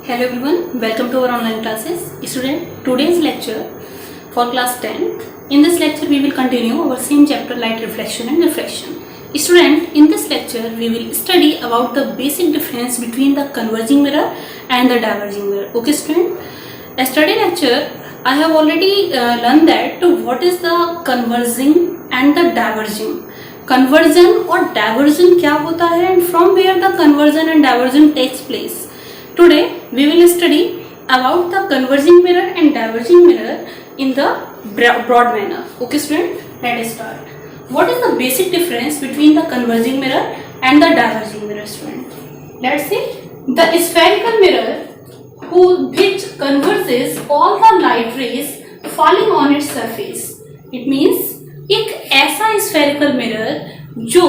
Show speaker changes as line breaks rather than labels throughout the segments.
Hello everyone, welcome to our online classes. Student, today's lecture for class 10. In this lecture we will continue our same chapter light reflection and refraction. Student, in this lecture we will study about the basic difference between the converging mirror and the diverging mirror. Okay student, yesterday lecture I have already learned that what is the converging and the diverging. Conversion और diversion क्या होता है and from where the conversion and diversion takes place. Today we will study about the converging mirror and diverging mirror in the broad manner. Okay student, let us start. What is the basic difference between the converging mirror and the diverging mirror student? Let's see. The spherical mirror which converges all the light rays falling on its surface. It means एक ऐसा spherical mirror जो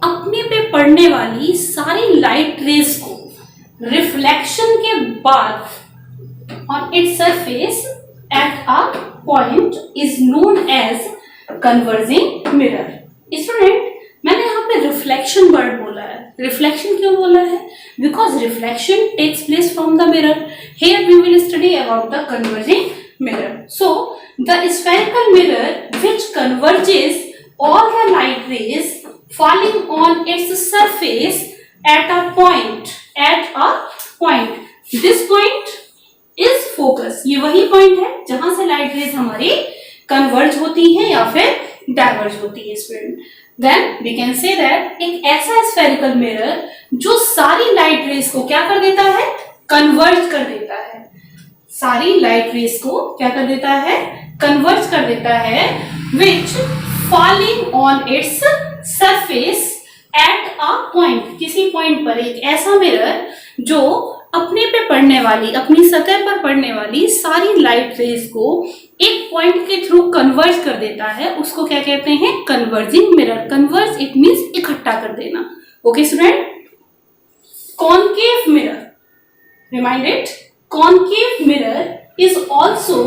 अपने पे पड़ने वाली सारी light rays को reflection के बाद on its surface at a point is known as converging mirror. Student, मैंने यहाँ पे रिफ्लेक्शन वर्ड बोला है. रिफ्लेक्शन क्यों बोला है? Because reflection takes place from the mirror. Here we will study about the converging mirror. So the spherical mirror which converges all the light rays falling on its surface at a point. This point is focus. ये वही point है जहां से light rays हमारी converge होती है या फिर diverge होती है student. Then we can say that एक ऐसा spherical mirror जो सारी light rays को क्या कर देता है? Converge कर देता है. सारी लाइट रेस को क्या कर देता है? कन्वर्ज कर देता है. Which falling on its surface at a point. किसी पॉइंट पर एक ऐसा मिरर जो अपने पे पड़ने वाली, अपनी सतह पर पड़ने वाली सारी लाइट रेस को एक पॉइंट के थ्रू कन्वर्ज कर देता है, उसको क्या कहते हैं? Converging mirror. Converge it means इकट्ठा कर देना. Okay student. Concave mirror, remind it, concave mirror is also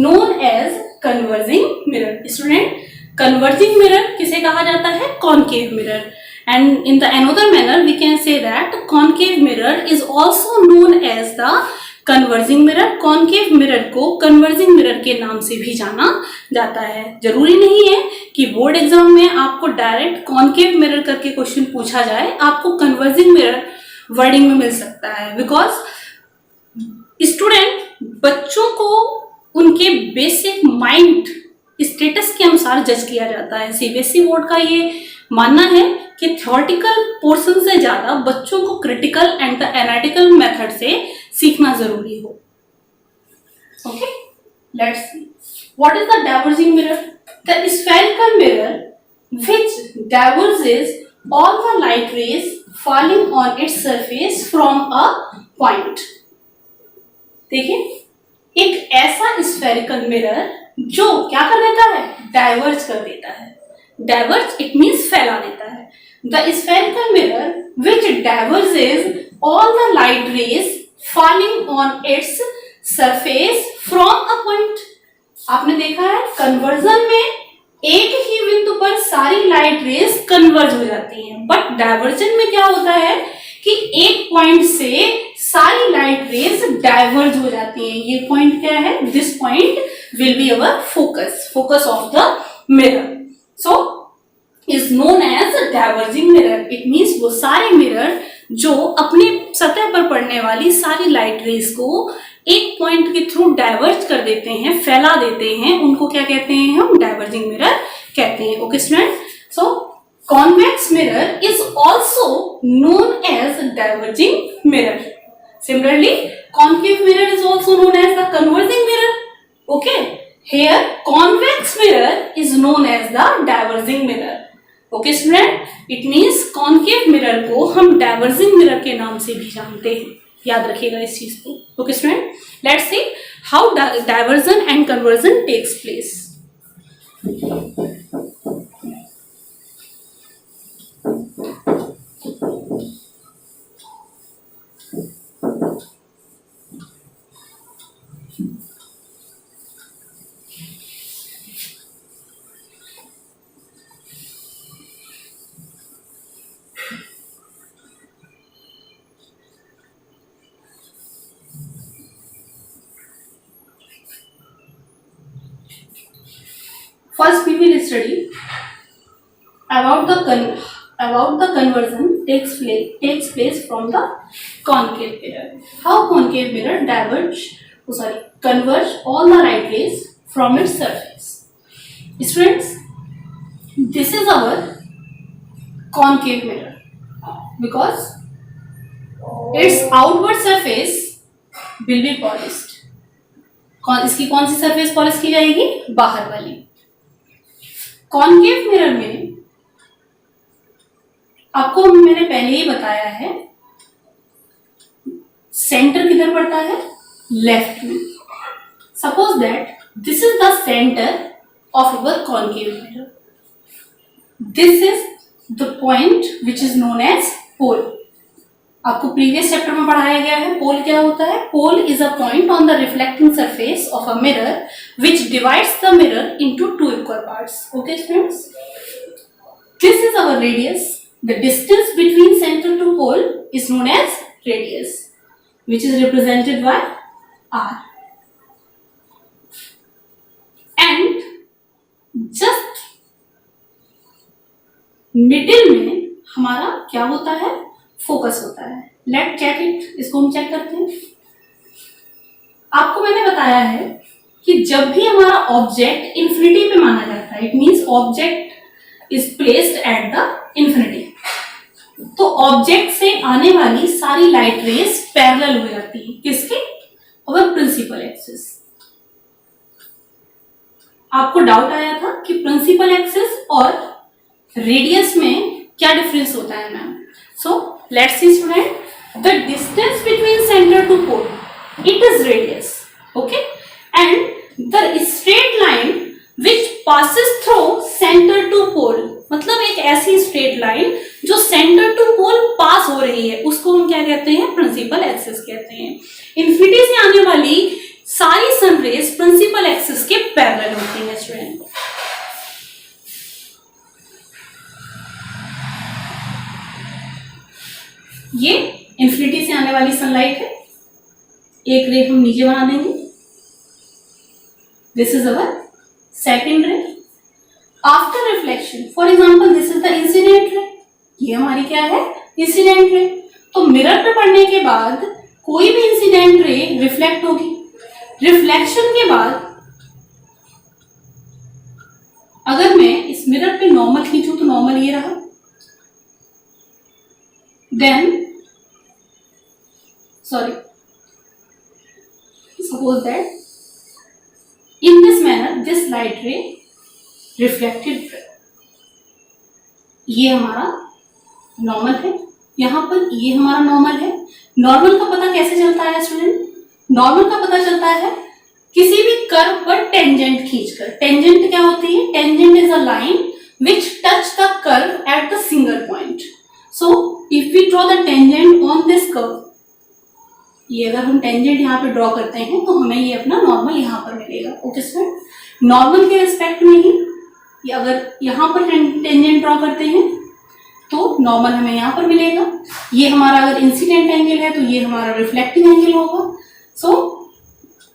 known as converging mirror. Student, converging mirror किसे कहा जाता है? Concave mirror. And in the another manner we can say that concave mirror is also known as the converging mirror. Concave mirror को converging mirror के नाम से भी जाना जाता है. जरूरी नहीं है कि बोर्ड एग्जाम में आपको डायरेक्ट concave mirror करके क्वेश्चन पूछा जाए. आपको converging mirror वर्डिंग में मिल सकता है. बिकॉज स्टूडेंट, बच्चों को उनके बेसिक माइंड स्टेटस के अनुसार जज किया जाता है. सीबीएसई बोर्ड का ये मानना है कि थ्योरेटिकल पोर्शन से ज्यादा बच्चों को critical and the analytical method से सीखना जरूरी हो. Okay, let's see. What is the diverging mirror? The spherical mirror which diverges all the light rays falling on its surface from a point. देखिए, एक ऐसा स्फेरिकल मिरर जो क्या कर देता है? डाइवर्ज कर देता है. डाइवर्ज इट मीन्स फैला देता है. The spherical mirror which diverges all the light rays falling on its surface from a point. आपने देखा है कन्वर्जन में एक ही बिंदु पर सारी लाइट रेज कन्वर्ज हो जाती हैं, बट डाइवर्जन में क्या होता है कि एक पॉइंट से सारी लाइट रेज डाइवर्ज हो जाती हैं. ये पॉइंट क्या है? This point will be our focus of the mirror. So is known as diverging mirror. It means वो सारे मिरर जो अपनी सतह पर पड़ने वाली सारी लाइट रेज को एक पॉइंट के थ्रू डाइवर्ज कर देते हैं, फैला देते हैं, उनको क्या कहते हैं? हम डाइवर्जिंग मिरर कहते हैं. Okay student. So convex mirror is also known as diverging mirror. Similarly, concave mirror is also known as the converging mirror. Okay, here convex mirror is known as the diverging mirror. Okay student, it means concave mirror को हम diverging mirror के नाम से भी जानते हैं. याद रखिएगा इस चीज को. Okay student, let's see how diversion and conversion takes place. first we will study about the conversion takes place from the concave mirror. How concave mirror converge all the light rays from its surface. Students, this is our concave mirror because its outward surface will be polished. इसकी कौन सी surface polish की जाएगी? बाहर वाली. Concave mirror में आपको मैंने पहले ही बताया है सेंटर किधर पड़ता है? लेफ्ट में. Suppose that this is the centre of our concave mirror. This is the point which is known as pole. आपको प्रीवियस चैप्टर में पढ़ाया गया है पोल क्या होता है. Pole is a point on the reflecting surface of a mirror which divides the mirror into two equal parts. Okay students, this is our radius. The distance between center to pole is known as radius, which is represented by r. And just middle में हमारा क्या होता है? Focus होता है. Let's check it. इसको हम check करते हैं. आपको मैंने बताया है कि जब भी हमारा ऑब्जेक्ट इंफिनिटी पे माना जाता है, it means object is placed at the infinity, तो ऑब्जेक्ट से आने वाली सारी लाइट रेज पैरेलल हो जाती है. किसके? Our principal axis. आपको डाउट आया था कि प्रिंसिपल एक्सिस और रेडियस में क्या डिफरेंस होता है ma'am. So let's see student, the distance between centre to pole it is radius. Okay, and the straight line which passes through centre to pole, मतलब एक ऐसी स्ट्रेट लाइन जो centre to pole pass हो रही है, उसको हम क्या कहते हैं? प्रिंसिपल एक्सिस कहते हैं. इंफिनिटी से आने वाली सारी सन रेज प्रिंसिपल एक्सिस के पैरेलल होती है स्टूडेंट. ये इंफिनिटी से आने वाली सनलाइट है. एक रे हम नीचे बना देंगे. दिस इज अवर सेकेंड रे. After reflection, for example this is the incident ray. ये हमारी क्या है? Incident ray. तो मिरर पे पड़ने के बाद कोई भी इंसिडेंट रे रिफ्लेक्ट होगी. रिफ्लेक्शन के बाद अगर मैं इस मिरर पे नॉर्मल खींचूं तो नॉर्मल ये रहा. Then suppose that in this manner this light ray reflected. ये हमारा नॉर्मल है, यहाँ पर ये हमारा नॉर्मल है. नॉर्मल का पता कैसे चलता है स्टूडेंट? नॉर्मल का पता चलता है किसी भी कर्व पर टेंजेंट खींचकर. टेंजेंट क्या होती है? Tangent is a line which touch the curve at the single point. So if we draw the tangent on this curve, ये अगर हम टेंजेंट यहाँ पे ड्रॉ करते हैं तो हमें ये अपना नॉर्मल यहाँ पर मिलेगा. ओके स्टूडेंट, नॉर्मल के रिस्पेक्ट में ही ये अगर यहाँ पर टेंजेंट ड्रॉ करते हैं तो नॉर्मल हमें यहाँ पर मिलेगा. ये हमारा अगर इंसिडेंट एंगल है तो ये हमारा रिफ्लेक्टिंग एंगल होगा. So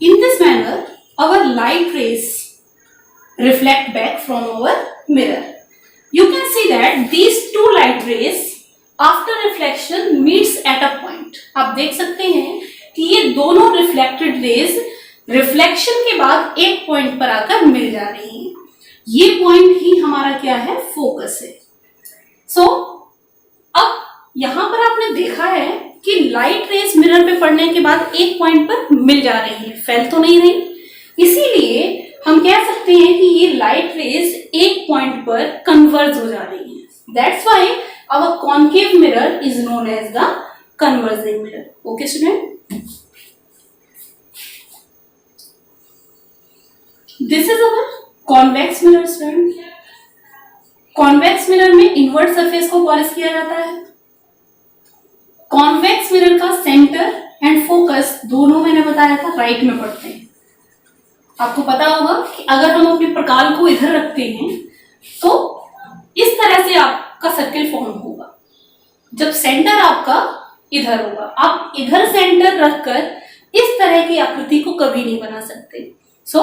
in this manner our light rays reflect back from our mirror. You can see that these two light rays after reflection meets at a point. आप देख सकते हैं कि ये दोनों रिफ्लेक्टेड रेज रिफ्लेक्शन के बाद एक पॉइंट पर आकर मिल जा रही हैं. ये पॉइंट ही हमारा क्या है? फोकस है. सो अब यहां पर आपने देखा है कि लाइट रेज मिरर पे पड़ने के बाद एक पॉइंट पर मिल जा रही है, फैल तो नहीं रही. इसीलिए हम कह सकते हैं कि ये लाइट रेज एक पॉइंट पर कन्वर्ज हो जा रही है. That's why our concave mirror is known as the converging mirror. Okay student, this is our convex mirror. Student, convex mirror में इनवर्ट सरफेस को पॉलिश किया जाता है. कॉन्वेक्स मिरर का सेंटर एंड फोकस दोनों मैंने बताया था राइट में पड़ते हैं. आपको पता होगा कि अगर हम अपने प्रकाल को इधर रखते हैं तो इस तरह से आपका सर्किल फॉर्म होगा. जब सेंटर आपका इधर होगा, आप इधर सेंटर रखकर इस तरह की आकृति को कभी नहीं बना सकते. So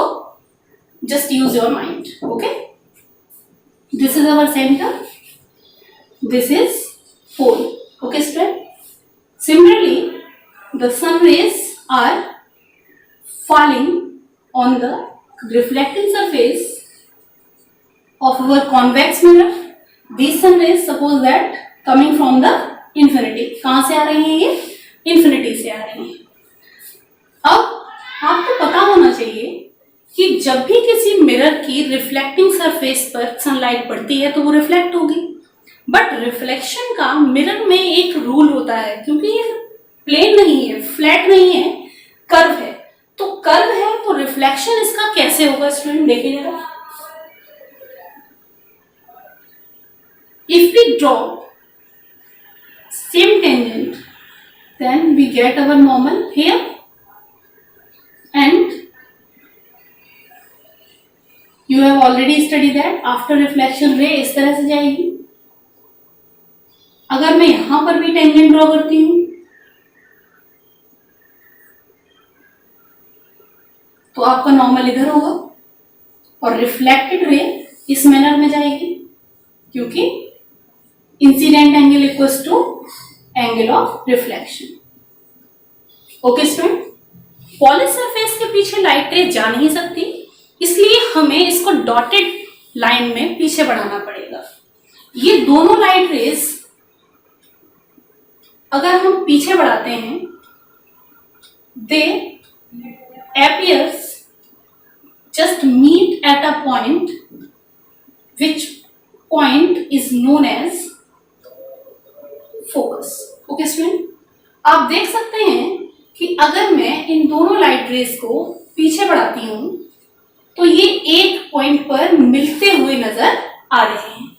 just use your mind. Okay, This is our center. This is pole. Okay, student. Similarly, the sun rays are falling on the reflecting surface of our convex mirror. These sun rays, suppose that coming from the infinity. कहाँ से आ रही हैं ये? Infinity से आ रही हैं. अब आपको पता होना चाहिए कि जब भी किसी मिरर की रिफ्लेक्टिंग सरफेस पर सनलाइट पड़ती है तो वो रिफ्लेक्ट होगी, बट रिफ्लेक्शन का मिरर में एक रूल होता है, क्योंकि ये प्लेन नहीं है, फ्लैट नहीं है, कर्व है, तो कर्व है तो रिफ्लेक्शन इसका कैसे होगा स्टूडेंट देखिए जरा. If we draw same tangent then we get our normal here and you have already studied that after reflection ray इस तरह से जाएगी. अगर मैं यहां पर भी टेंजेंट ड्रॉ करती हूं तो आपका नॉर्मल इधर होगा और रिफ्लेक्टेड रे इस मैनर में जाएगी, क्योंकि incident angle equals to angle of reflection. Okay student, polish surface के पीछे लाइट रे जा नहीं सकती, इसलिए हमें इसको डॉटेड लाइन में पीछे बढ़ाना पड़ेगा. ये दोनों लाइट रेज अगर हम पीछे बढ़ाते हैं, दे appears just meet at a point, which point is known as focus. Okay student, आप देख सकते हैं कि अगर मैं इन दोनों लाइट रेज को पीछे बढ़ाती हूं तो ये एक पॉइंट पर मिलते हुए नजर आ रहे हैं.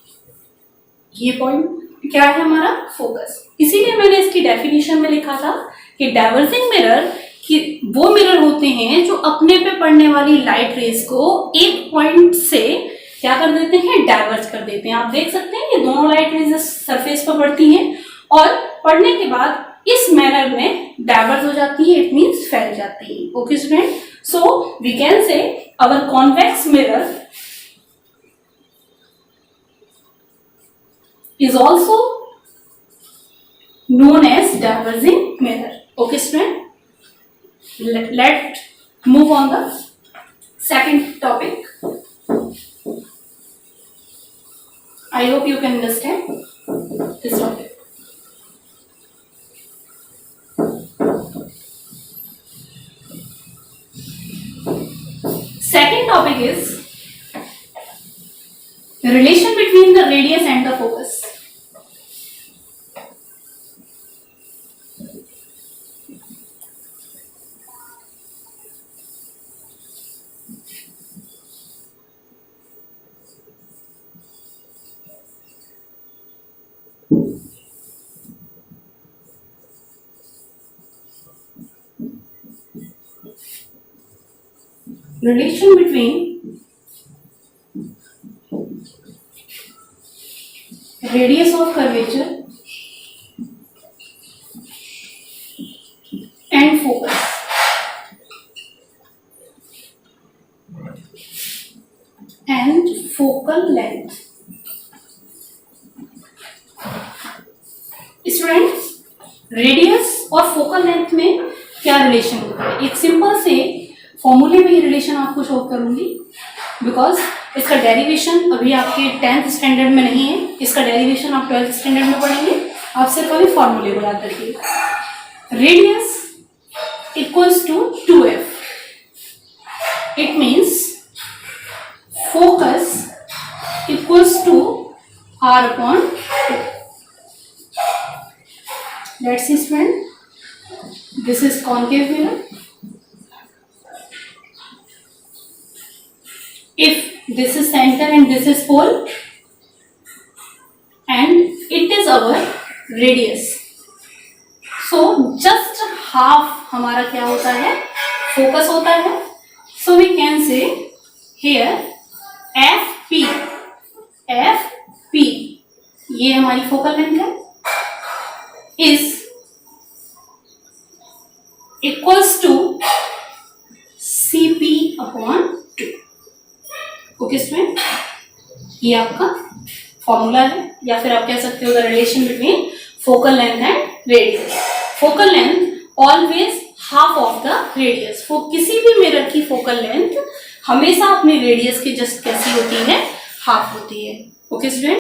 ये पॉइंट क्या है हमारा? फोकस. इसीलिए मैंने इसकी डेफिनेशन में लिखा था कि डाइवर्जिंग मिरर कि वो मिरर होते हैं जो अपने पे पड़ने वाली लाइट रेज को एक पॉइंट से क्या कर देते हैं? डाइवर्ज कर देते हैं. आप देख सकते हैं ये दोनों लाइट रेज सरफेस पर पड़ती हैं और पड़ने के बाद इस मैनर में डाइवर्ज हो जाती है, इट मींस फैल जाती है. Okay student, so we can say our convex mirror is also known as diverging mirror. Okay student, let's move on the second topic. I hope you can understand this topic. Second topic is the relation between the radius and the focus. Relation between radius of curvature and focus. And focal length. Students, radius और focal length में क्या relation होता है? एक simple से फॉर्मूले में ये रिलेशन आपको शो करूंगी, बिकॉज इसका डेरिवेशन अभी आपके 10th स्टैंडर्ड में नहीं है. इसका डेरिवेशन आप 12th स्टैंडर्ड में पढ़ेंगे. आप सिर्फ अभी फॉर्मूले को याद रखिए. Radius equals to 2f. It means focus equals to r upon 2. Let's see student, this is concave mirror. If this is center and this is pole and it is our radius, so just half हमारा क्या होता है? Focus होता है. So we can say here FP, FP ये हमारी focal length है, is equals to CP upon 2. Okay student, ये आपका फॉर्मूला है, या फिर आप कह सकते हो the relation between focal length and radius. Focal length always half of the radius. किसी भी मिरर की फोकल लेंथ हमेशा अपनी रेडियस के जस्ट कैसी होती है, हाफ होती है। Okay student.